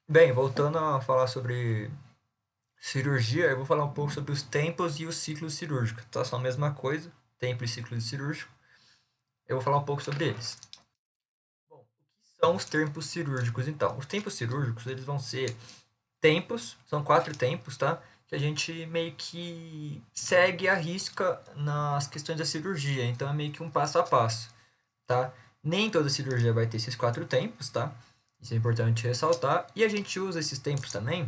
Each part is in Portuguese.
Bem, voltando a falar sobre cirurgia, eu vou falar um pouco sobre os tempos e os ciclos cirúrgicos, tá? São a mesma coisa, tempo e ciclo cirúrgico. Eu vou falar um pouco sobre eles. Bom, o que são os tempos cirúrgicos, então? Os tempos cirúrgicos, eles vão ser tempos, são 4 tempos, tá? Que a gente meio que segue a risca nas questões da cirurgia, então é meio que um passo a passo, tá? Nem toda cirurgia vai ter esses 4 tempos, tá? Isso é importante ressaltar. E a gente usa esses tempos também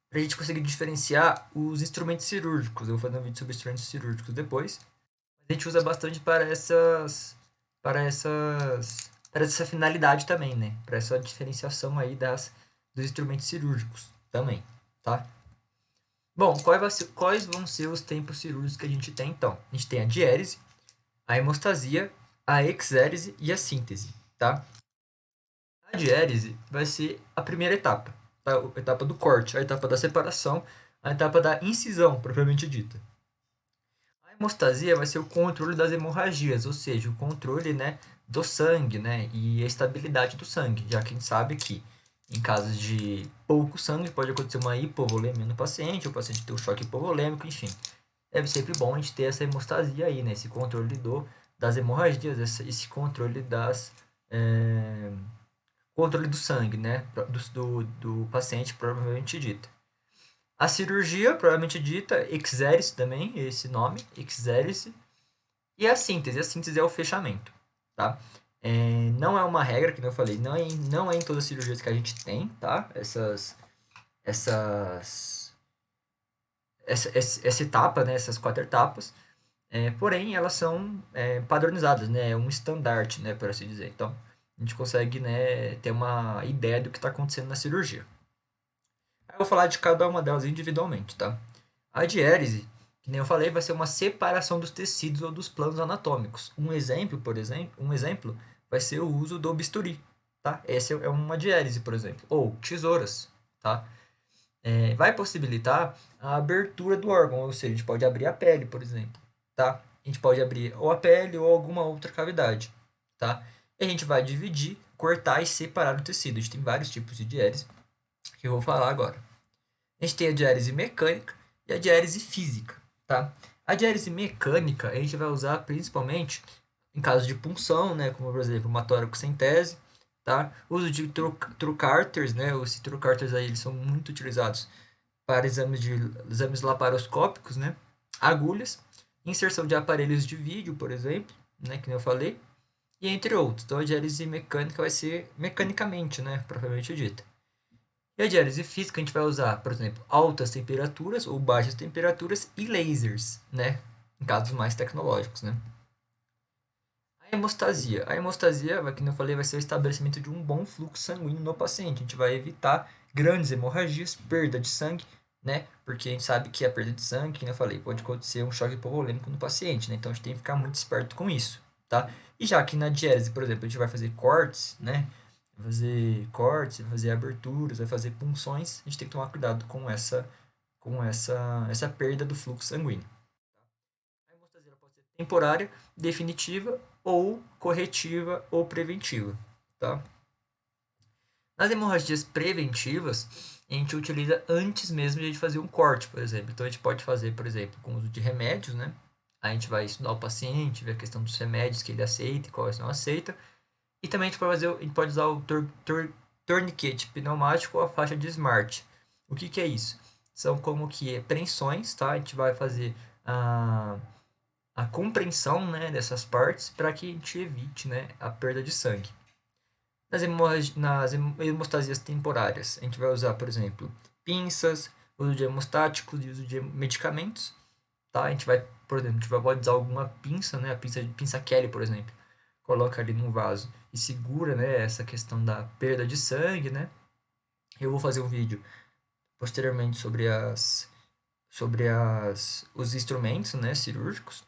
para a gente conseguir diferenciar os instrumentos cirúrgicos. Eu vou fazer um vídeo sobre instrumentos cirúrgicos depois. A gente usa bastante para essa finalidade também, né? Para essa diferenciação aí dos instrumentos cirúrgicos também, tá? Bom, quais vão ser os tempos cirúrgicos que a gente tem então? A gente tem a diérese, a hemostasia, a exérese e a síntese, tá? A diérese vai ser a primeira etapa, tá? A etapa do corte, a etapa da separação, a etapa da incisão, propriamente dita. A hemostasia vai ser o controle das hemorragias, ou seja, o controle, né, do sangue, né, e a estabilidade do sangue, já que a gente sabe que em casos de pouco sangue pode acontecer uma hipovolemia no paciente, o paciente ter um choque hipovolêmico, enfim. É sempre bom a gente ter essa hemostasia aí, né, esse controle das hemorragias, esse controle é, controle do sangue, né, do paciente provavelmente dito. A cirurgia, provavelmente dita, exérese também, esse nome, exérese. E a síntese é o fechamento, tá? Não é uma regra, que eu falei, não é em todas as cirurgias que a gente tem, tá? Essas, essa etapa, né? Essas 4 etapas. Porém, elas são padronizadas, né? É um estandarte, né? Por assim dizer. Então, a gente consegue, né, ter uma ideia do que está acontecendo na cirurgia. Aí eu vou falar de cada uma delas individualmente, tá? A diérese, que nem eu falei, vai ser uma separação dos tecidos ou dos planos anatômicos. Um exemplo vai ser o uso do bisturi, tá? Essa é uma diérese, por exemplo, ou tesouras, tá? Vai possibilitar a abertura do órgão, ou seja, a gente pode abrir a pele, por exemplo, tá? A gente pode abrir ou a pele ou alguma outra cavidade, tá? E a gente vai dividir, cortar e separar o tecido. A gente tem vários tipos de diérese que eu vou falar agora. A gente tem a diérese mecânica e a diérese física, tá? A diérese mecânica a gente vai usar principalmente em caso de punção, né, como por exemplo uma toracocentese, tá? Uso de trocárteres, né? Os trocárteres aí eles são muito utilizados para exames laparoscópicos, né? Agulhas, inserção de aparelhos de vídeo, por exemplo, né, que nem eu falei, e entre outros. Então a diérese mecânica vai ser mecanicamente, né, propriamente dita. E a diálise física a gente vai usar, por exemplo, altas temperaturas ou baixas temperaturas e lasers, né? Em casos mais tecnológicos, né? A hemostasia. A hemostasia, como eu falei, vai ser o estabelecimento de um bom fluxo sanguíneo no paciente. A gente vai evitar grandes hemorragias, perda de sangue, né? Porque a gente sabe que a perda de sangue, como eu falei, pode acontecer um choque hipovolêmico no paciente, né? Então a gente tem que ficar muito esperto com isso, tá? E já que na diálise, por exemplo, a gente vai fazer cortes, né? Vai fazer cortes, vai fazer aberturas, vai fazer punções, a gente tem que tomar cuidado com essa perda do fluxo sanguíneo. A hemostasia pode ser temporária, definitiva ou corretiva ou preventiva, tá? Nas hemorragias preventivas, a gente utiliza antes mesmo de a gente fazer um corte, por exemplo. Então a gente pode fazer, por exemplo, com o uso de remédios, né? A gente vai estudar o paciente, ver a questão dos remédios que ele aceita e quais não aceita. E também a gente pode usar o torniquete pneumático ou a faixa de Smart. O que, que é isso? São como que preensões, tá? A gente vai fazer a compreensão, né, dessas partes para que a gente evite, né, a perda de sangue. Nas hemostasias temporárias, a gente vai usar, por exemplo, pinças, uso de hemostáticos e uso de medicamentos, tá? A gente vai, por exemplo, a gente pode usar alguma pinça, né, a pinça Kelly, por exemplo, coloca ali no vaso e segura, né, essa questão da perda de sangue, né? Eu vou fazer um vídeo posteriormente os instrumentos, né, cirúrgicos.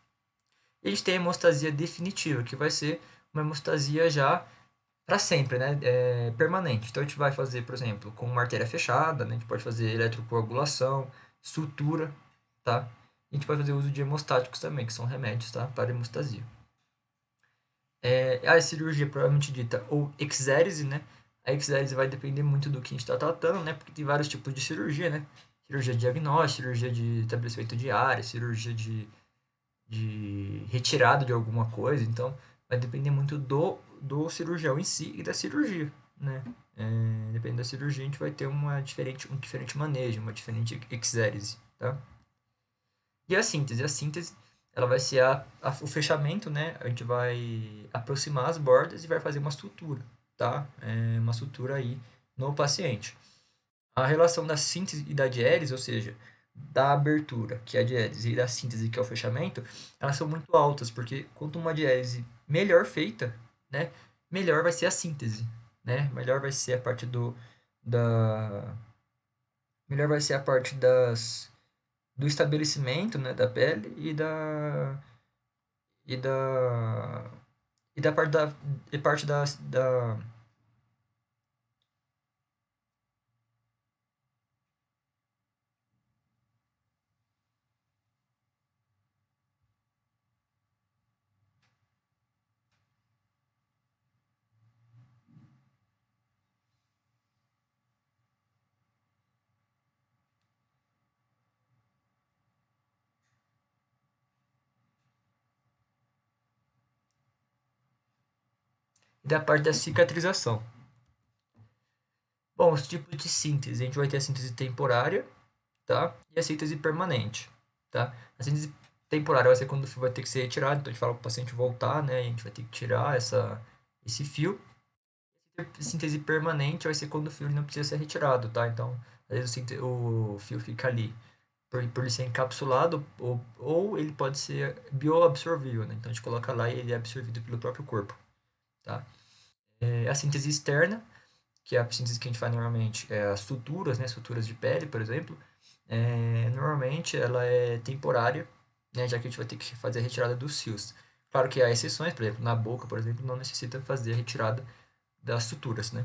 E a gente tem a hemostasia definitiva, que vai ser uma hemostasia já para sempre, né? Permanente. Então a gente vai fazer, por exemplo, com uma artéria fechada, né? A gente pode fazer eletrocoagulação, sutura, tá? E a gente pode fazer uso de hemostáticos também, que são remédios, tá? Para hemostasia. A cirurgia provavelmente dita ou exérese, né? A exérese vai depender muito do que a gente está tratando, né? Porque tem vários tipos de cirurgia, né? Cirurgia de diagnóstico, cirurgia de estabelecimento de área, cirurgia de retirada de alguma coisa. Então, vai depender muito do cirurgião em si e da cirurgia, né? Dependendo da cirurgia, a gente vai ter um diferente manejo, uma diferente exérese, tá? E a síntese? A síntese, ela vai ser o fechamento, né? A gente vai aproximar as bordas e vai fazer uma sutura, tá? Uma sutura aí no paciente. A relação da síntese e da diérese, ou seja, da abertura, que é a diérese, e da síntese, que é o fechamento, elas são muito altas, porque quanto uma diérese melhor feita, né, melhor vai ser a síntese, né? Melhor vai ser a parte da melhor vai ser a parte do estabelecimento, né, da pele e da e da parte da parte da cicatrização. Bom, os tipos de síntese, a gente vai ter a síntese temporária, tá? E a síntese permanente, tá? A síntese temporária vai ser quando o fio vai ter que ser retirado, então a gente fala para o paciente voltar, né? A gente vai ter que tirar esse fio. A síntese permanente vai ser quando o fio não precisa ser retirado, tá? Então, às vezes o fio fica ali por ele ser encapsulado ou ele pode ser bioabsorvível, né? Então a gente coloca lá e ele é absorvido pelo próprio corpo, tá? A síntese externa, que é a síntese que a gente faz normalmente, é as suturas, né? Suturas de pele, por exemplo. Normalmente ela é temporária, né? Já que a gente vai ter que fazer a retirada dos fios. Claro que há exceções, por exemplo, na boca, por exemplo, não necessita fazer a retirada das suturas, né?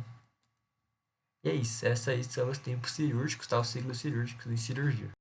E é isso, esses aí são os tempos cirúrgicos, tá? Os ciclos cirúrgicos em cirurgia.